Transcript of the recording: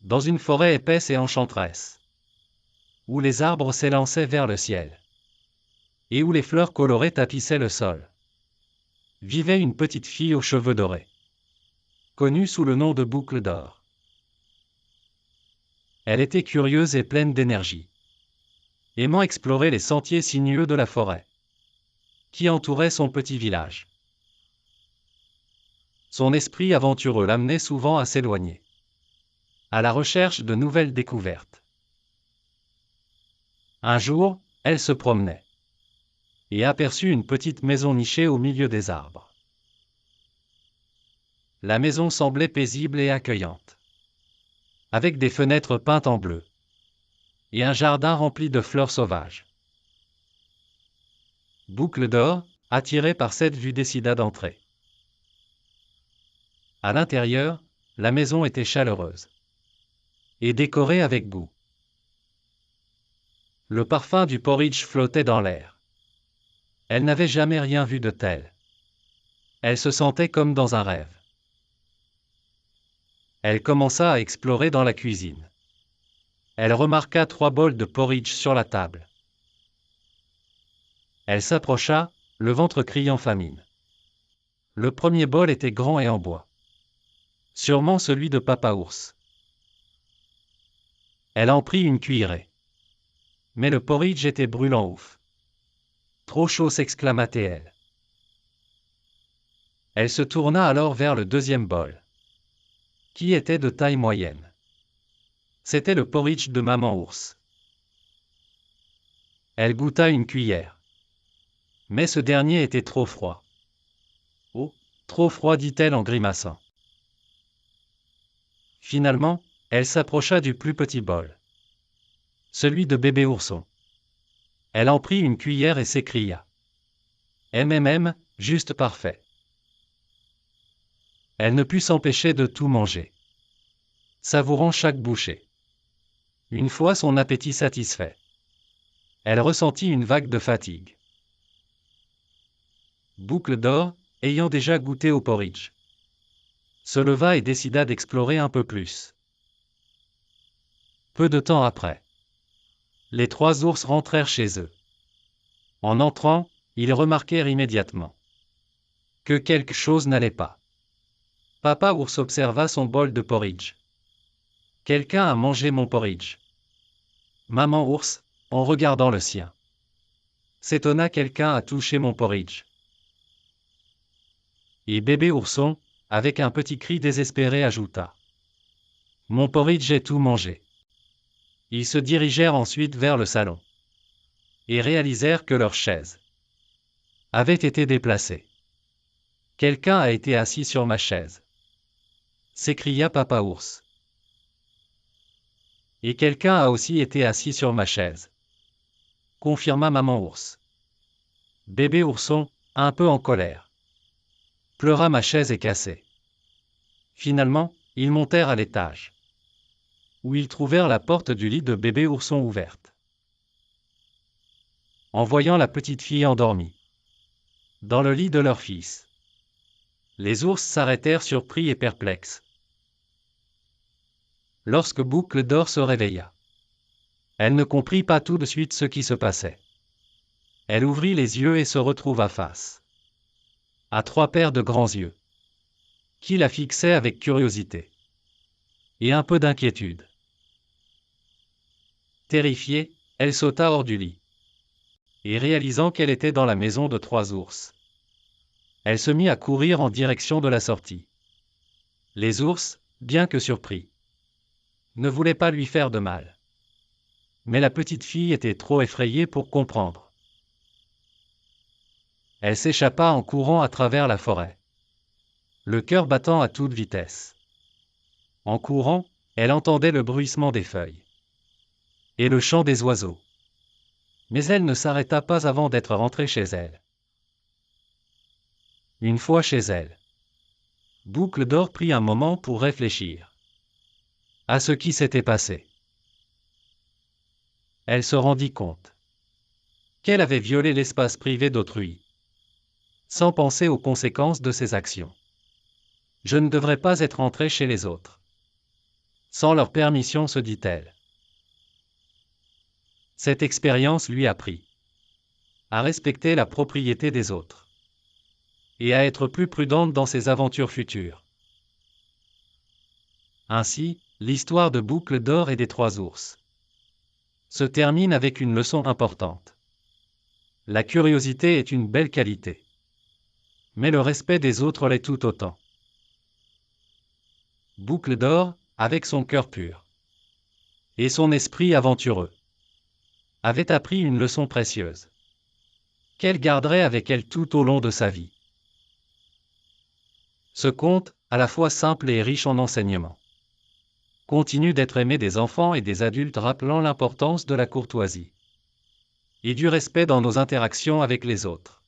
dans une forêt épaisse et enchanteresse, où les arbres s'élançaient vers le ciel, et où les fleurs colorées tapissaient le sol, vivait une petite fille aux cheveux dorés, connue sous le nom de Boucle d'Or. Elle était curieuse et pleine d'énergie, aimant explorer les sentiers sinueux de la forêt, qui entouraient son petit village. Son esprit aventureux l'amenait souvent à s'éloigner, à la recherche de nouvelles découvertes. Un jour, elle se promenait, et aperçut une petite maison nichée au milieu des arbres. La maison semblait paisible et accueillante, avec des fenêtres peintes en bleu, et un jardin rempli de fleurs sauvages. Boucle d'Or, attirée par cette vue, décida d'entrer. À l'intérieur, la maison était chaleureuse et décorée avec goût. Le parfum du porridge flottait dans l'air. Elle n'avait jamais rien vu de tel. Elle se sentait comme dans un rêve. Elle commença à explorer dans la cuisine. Elle remarqua 3 bols de porridge sur la table. Elle s'approcha, le ventre criant famine. Le premier bol était grand et en bois. Sûrement celui de Papa Ours. Elle en prit une cuillerée. Mais le porridge était brûlant ouf. Trop chaud, s'exclama-t-elle. Elle se tourna alors vers le deuxième bol, qui était de taille moyenne. C'était le porridge de Maman Ours. Elle goûta une cuillère. Mais ce dernier était trop froid. Oh, trop froid, dit-elle en grimaçant. Finalement, elle s'approcha du plus petit bol, celui de Bébé Ourson. Elle en prit une cuillère et s'écria. Juste parfait. Elle ne put s'empêcher de tout manger, savourant chaque bouchée. Une fois son appétit satisfait, elle ressentit une vague de fatigue. Boucle d'Or, ayant déjà goûté au porridge, se leva et décida d'explorer un peu plus. Peu de temps après, les 3 ours rentrèrent chez eux. En entrant, ils remarquèrent immédiatement que quelque chose n'allait pas. Papa Ours observa son bol de porridge. Quelqu'un a mangé mon porridge. Maman Ours, en regardant le sien, s'étonna. Quelqu'un a touché mon porridge. Et Bébé Ourson, avec un petit cri désespéré, ajouta. Mon porridge est tout mangé. Ils se dirigèrent ensuite vers le salon, et réalisèrent que leur chaise avait été déplacée. Quelqu'un a été assis sur ma chaise, s'écria Papa Ours. Et quelqu'un a aussi été assis sur ma chaise, confirma Maman Ours. Bébé Ourson, un peu en colère, pleura. Ma chaise est cassée. Finalement, ils montèrent à l'étage, où ils trouvèrent la porte du lit de Bébé Ourson ouverte. En voyant la petite fille endormie dans le lit de leur fils, les ours s'arrêtèrent surpris et perplexes. Lorsque Boucle d'Or se réveilla, elle ne comprit pas tout de suite ce qui se passait. Elle ouvrit les yeux et se retrouva face à 3 paires de grands yeux, qui la fixaient avec curiosité et un peu d'inquiétude. Terrifiée, elle sauta hors du lit, et réalisant qu'elle était dans la maison de 3 ours, elle se mit à courir en direction de la sortie. Les ours, bien que surpris, ne voulaient pas lui faire de mal. Mais la petite fille était trop effrayée pour comprendre. Elle s'échappa en courant à travers la forêt, le cœur battant à toute vitesse. En courant, elle entendait le bruissement des feuilles et le chant des oiseaux. Mais elle ne s'arrêta pas avant d'être rentrée chez elle. Une fois chez elle, Boucle d'Or prit un moment pour réfléchir à ce qui s'était passé. Elle se rendit compte qu'elle avait violé l'espace privé d'autrui, sans penser aux conséquences de ses actions. Je ne devrais pas être entrée chez les autres. sans leur permission, se dit-elle. Cette expérience lui apprit à respecter la propriété des autres et à être plus prudente dans ses aventures futures. Ainsi, l'histoire de Boucle d'Or et des 3 ours se termine avec une leçon importante. La curiosité est une belle qualité, mais le respect des autres l'est tout autant. Boucle d'Or, avec son cœur pur et son esprit aventureux, avait appris une leçon précieuse qu'elle garderait avec elle tout au long de sa vie. Ce conte, à la fois simple et riche en enseignements, continue d'être aimé des enfants et des adultes, rappelant l'importance de la courtoisie et du respect dans nos interactions avec les autres.